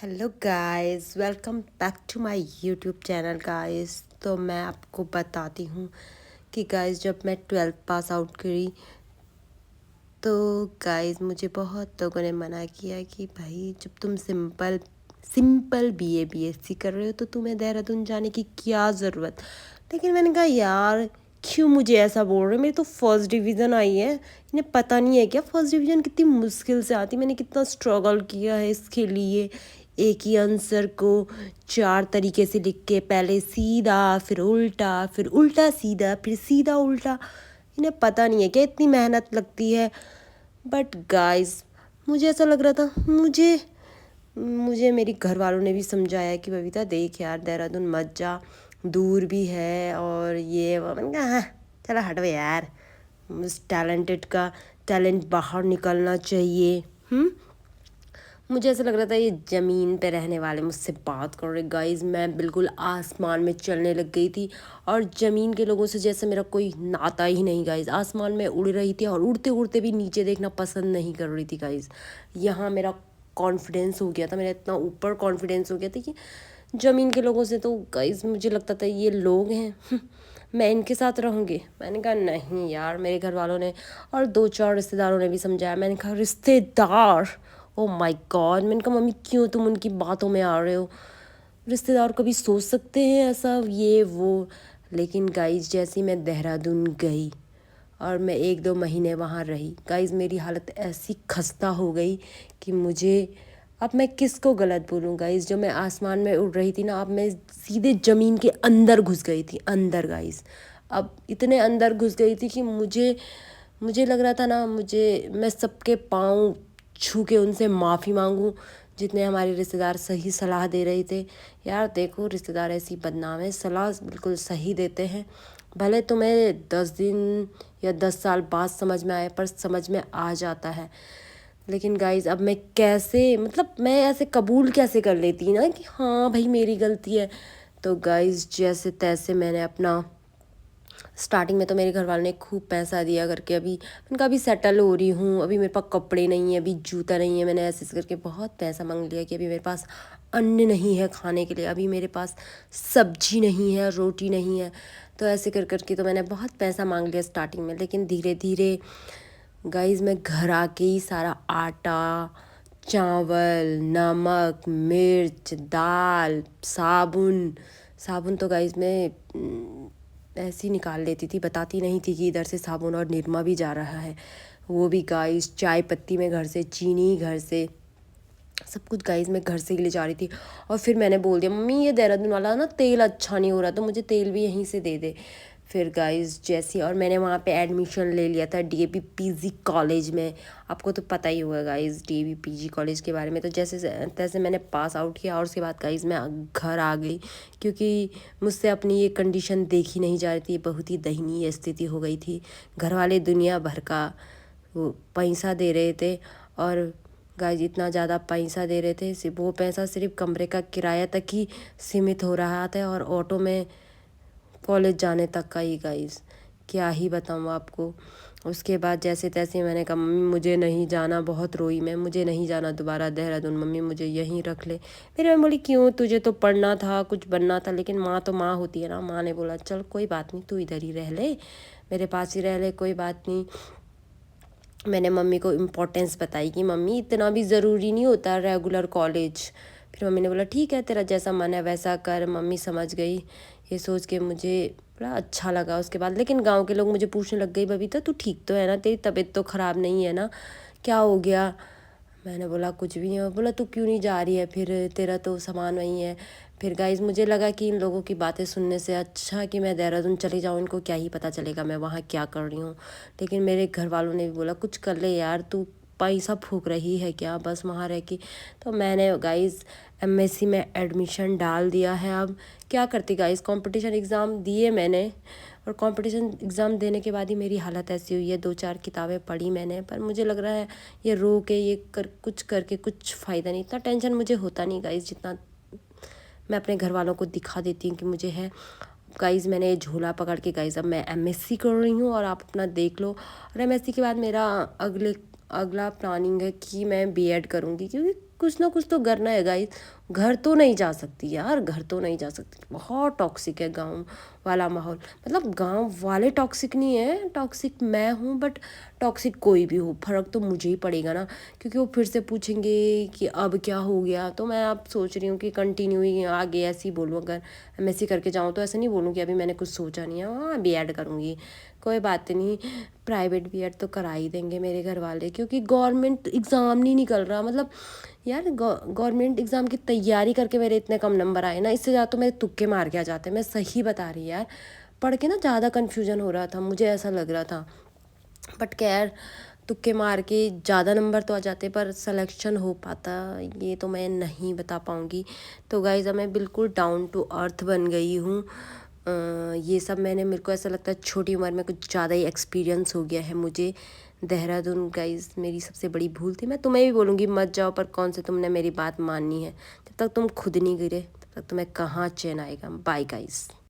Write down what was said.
Hello guys, welcome back to my YouTube channel guys. तो मैं आपको बताती हूँ कि गाइस जब मैं 12th पास आउट करी तो गाइस मुझे बहुत लोगों ने मना किया कि भाई जब तुम सिंपल सिंपल बीएससी कर रहे हो तो तुम्हें देहरादून जाने की क्या ज़रूरत। लेकिन मैंने कहा यार क्यों मुझे ऐसा बोल रहे हो, मेरी तो फर्स्ट डिवीज़न आई है। इन्हें पता नहीं है क्या फर्स्ट डिवीज़न कितनी मुश्किल से आती, मैंने कितना स्ट्रगल किया है इसके लिए। एक ही आंसर को 4 तरीके से लिख के, पहले सीधा फिर उल्टा सीधा फिर सीधा उल्टा। इन्हें पता नहीं है क्या इतनी मेहनत लगती है। बट गाइस मुझे ऐसा लग रहा था, मुझे मुझे मेरी घर वालों ने भी समझाया कि बबीता देख यार देहरादून मत जा, दूर भी है और ये वो। मैंने कहा हाँ चलो हटो यार, उस टैलेंटेड का टैलेंट बाहर निकलना चाहिए। मुझे ऐसा लग रहा था ये ज़मीन पे रहने वाले मुझसे बात कर रहे। गाइस मैं बिल्कुल आसमान में चलने लग गई थी और ज़मीन के लोगों से जैसे मेरा कोई नाता ही नहीं। गाइस आसमान में उड़ रही थी और उड़ते उड़ते भी नीचे देखना पसंद नहीं कर रही थी। गाइस यहाँ मेरा कॉन्फिडेंस हो गया था, मेरा इतना ऊपर कॉन्फिडेंस हो गया था कि ज़मीन के लोगों से तो गाइस मुझे लगता था ये लोग हैं मैं इनके साथ रहूँगी। मैंने कहा नहीं यार, मेरे घर वालों ने और 2-4 रिश्तेदारों ने भी समझाया। मैंने कहा रिश्तेदार, ओ माय गॉड। मैंने कहा मम्मी क्यों तुम उनकी बातों में आ रहे हो, रिश्तेदार कभी सोच सकते हैं ऐसा ये वो। लेकिन गाइस जैसे ही मैं देहरादून गई और मैं 1-2 महीने वहाँ रही, गाइस मेरी हालत ऐसी खस्ता हो गई कि मुझे अब मैं किसको गलत बोलूँ। गाइस जो मैं आसमान में उड़ रही थी ना, अब मैं सीधे ज़मीन के अंदर घुस गई थी, अंदर। गाइस अब इतने अंदर घुस गई थी कि मुझे मुझे लग रहा था ना, मैं सबके पाँव छू के उनसे माफ़ी मांगूं जितने हमारे रिश्तेदार सही सलाह दे रहे थे। यार देखो रिश्तेदार ऐसी बदनाम है, सलाह बिल्कुल सही देते हैं। भले तुम्हें 10 दिन या 10 साल बाद समझ में आए, पर समझ में आ जाता है। लेकिन गाइज अब मैं कैसे, मतलब मैं ऐसे कबूल कैसे कर लेती ना कि हाँ भाई मेरी गलती है। तो गाइज जैसे तैसे मैंने अपना, स्टार्टिंग में तो मेरे घर वालों ने खूब पैसा दिया करके, अभी मैंने कहा अभी सेटल हो रही हूँ, अभी मेरे पास कपड़े नहीं है, अभी जूता नहीं है। मैंने ऐसे ऐसे करके बहुत पैसा मांग लिया कि अभी मेरे पास अन्न नहीं है खाने के लिए, अभी मेरे पास सब्जी नहीं है, रोटी नहीं है। तो ऐसे कर करके तो मैंने बहुत पैसा मांग लिया स्टार्टिंग में। लेकिन धीरे धीरे गाइस मैं घर आके ही सारा आटा, चावल, नमक, मिर्च, दाल, साबुन साबुन तो गाइस मैं ऐसे ही निकाल लेती थी, बताती नहीं थी कि इधर से साबुन और निरमा भी जा रहा है। वो भी गाइस चाय पत्ती में घर से, चीनी घर से, सब कुछ गाइस मैं घर से ही ले जा रही थी। और फिर मैंने बोल दिया मम्मी ये देहरादून वाला ना तेल अच्छा नहीं हो रहा, तो मुझे तेल भी यहीं से दे दे। फिर गाइस जैसी, और मैंने वहाँ पे एडमिशन ले लिया था डीएवी पीजी कॉलेज में। आपको तो पता ही होगा गाइस डीएवी पीजी कॉलेज के बारे में। तो जैसे तैसे मैंने पास आउट किया और उसके बाद गाइस मैं घर आ गई, क्योंकि मुझसे अपनी ये कंडीशन देखी नहीं जा रही थी। बहुत ही दयनीय स्थिति हो गई थी। घर वाले दुनिया भर का वो पैसा दे रहे थे और गाइस इतना ज़्यादा पैसा दे रहे थे, सिर्फ वो पैसा सिर्फ कमरे का किराया तक ही सीमित हो रहा था और ऑटो में कॉलेज जाने तक का ही। गाइस क्या ही बताऊँ आपको। उसके बाद जैसे तैसे मैंने कहा मम्मी मुझे नहीं जाना, बहुत रोई मैं, मुझे नहीं जाना दोबारा देहरादून, मम्मी मुझे यहीं रख ले। फिर मैं बोली क्यों, तुझे तो पढ़ना था, कुछ बनना था। लेकिन माँ तो माँ होती है ना, माँ ने बोला चल कोई बात नहीं, तू इधर ही रह ले, मेरे पास ही रह ले, कोई बात नहीं। मैंने मम्मी को इम्पोर्टेंस बताई कि मम्मी इतना भी ज़रूरी नहीं होता रेगुलर कॉलेज। फिर मम्मी ने बोला ठीक है तेरा जैसा मन है वैसा कर। मम्मी समझ गई, ये सोच के मुझे बड़ा अच्छा लगा उसके बाद। लेकिन गांव के लोग मुझे पूछने लग गई बबीता तू ठीक तो है ना, तेरी तबीयत तो ख़राब नहीं है ना, क्या हो गया। मैंने बोला कुछ भी नहीं हो। बोला तू क्यों नहीं जा रही है, फिर तेरा तो सामान वहीं है। फिर गाइज मुझे लगा कि इन लोगों की बातें सुनने से अच्छा कि मैं देहरादून चली जाऊँ, इनको क्या ही पता चलेगा मैं वहाँ क्या कर रही हूँ। लेकिन मेरे घर वालों ने भी बोला कुछ कर ले यार, तू पैसा फूक रही है क्या बस वहाँ रह के। तो मैंने गाइज एमएससी में एडमिशन डाल दिया है। अब क्या करती गाइज, कंपटीशन एग्ज़ाम दिए मैंने और कंपटीशन एग्ज़ाम देने के बाद ही मेरी हालत ऐसी हुई है। 2-4 किताबें पढ़ी मैंने, पर मुझे लग रहा है ये रो के ये कुछ करके कुछ फ़ायदा नहीं। इतना टेंशन मुझे होता नहीं गाइज़ जितना मैं अपने घर वालों को दिखा देती हूँ कि मुझे है। गाइज़ मैंने ये झोला पकड़ के गाइज़ अब मैं एमएससी कर रही हूँ और आप अपना देख लो। और एमएससी के बाद मेरा अगले अगला प्लानिंग है कि मैं बीएड करूँगी, क्योंकि कुछ ना कुछ तो करना है गाइस। घर तो नहीं जा सकती यार, घर तो नहीं जा सकती, बहुत टॉक्सिक है गांव वाला माहौल। मतलब गांव वाले टॉक्सिक नहीं है, टॉक्सिक मैं हूँ, बट टॉक्सिक कोई भी हो फ़र्क तो मुझे ही पड़ेगा ना, क्योंकि वो फिर से पूछेंगे कि अब क्या हो गया। तो मैं अब सोच रही हूँ कि कंटिन्यू ही आगे ऐसे ही बोलूँ, अगर एमएससी करके जाऊँ तो ऐसा नहीं बोलूँ कि अभी मैंने कुछ सोचा नहीं है, हाँ बीएड करूँगी, कोई बात नहीं। प्राइवेट बीएड तो करा ही देंगे मेरे घर वाले, क्योंकि गवर्नमेंट एग्ज़ाम नहीं निकल रहा। मतलब यार गवर्नमेंट एग्ज़ाम की तैयारी करके मेरे इतने कम नंबर आए ना, इससे ज़्यादा तो मेरे तुक्के मार के आ जाते हैं। मैं सही बता रही यार, पढ़ के ना ज़्यादा कन्फ्यूजन हो रहा था, मुझे ऐसा लग रहा था। बट खैर, तुक्के मार के ज़्यादा नंबर तो आ जाते, पर सिलेक्शन हो पाता ये तो मैं नहीं बता पाऊँगी। तो गाइज़ अब मैं बिल्कुल डाउन टू अर्थ बन गई हूँ। ये सब मैंने, मेरे को ऐसा लगता है छोटी उम्र में कुछ ज़्यादा ही एक्सपीरियंस हो गया है मुझे। देहरादून गाइज़ मेरी सबसे बड़ी भूल थी। मैं तुम्हें भी बोलूँगी मत जाओ, पर कौन से तुमने मेरी बात माननी है। जब तक तुम खुद नहीं गिरे तब तक तुम्हें कहाँ चैन आएगा। Bye guys.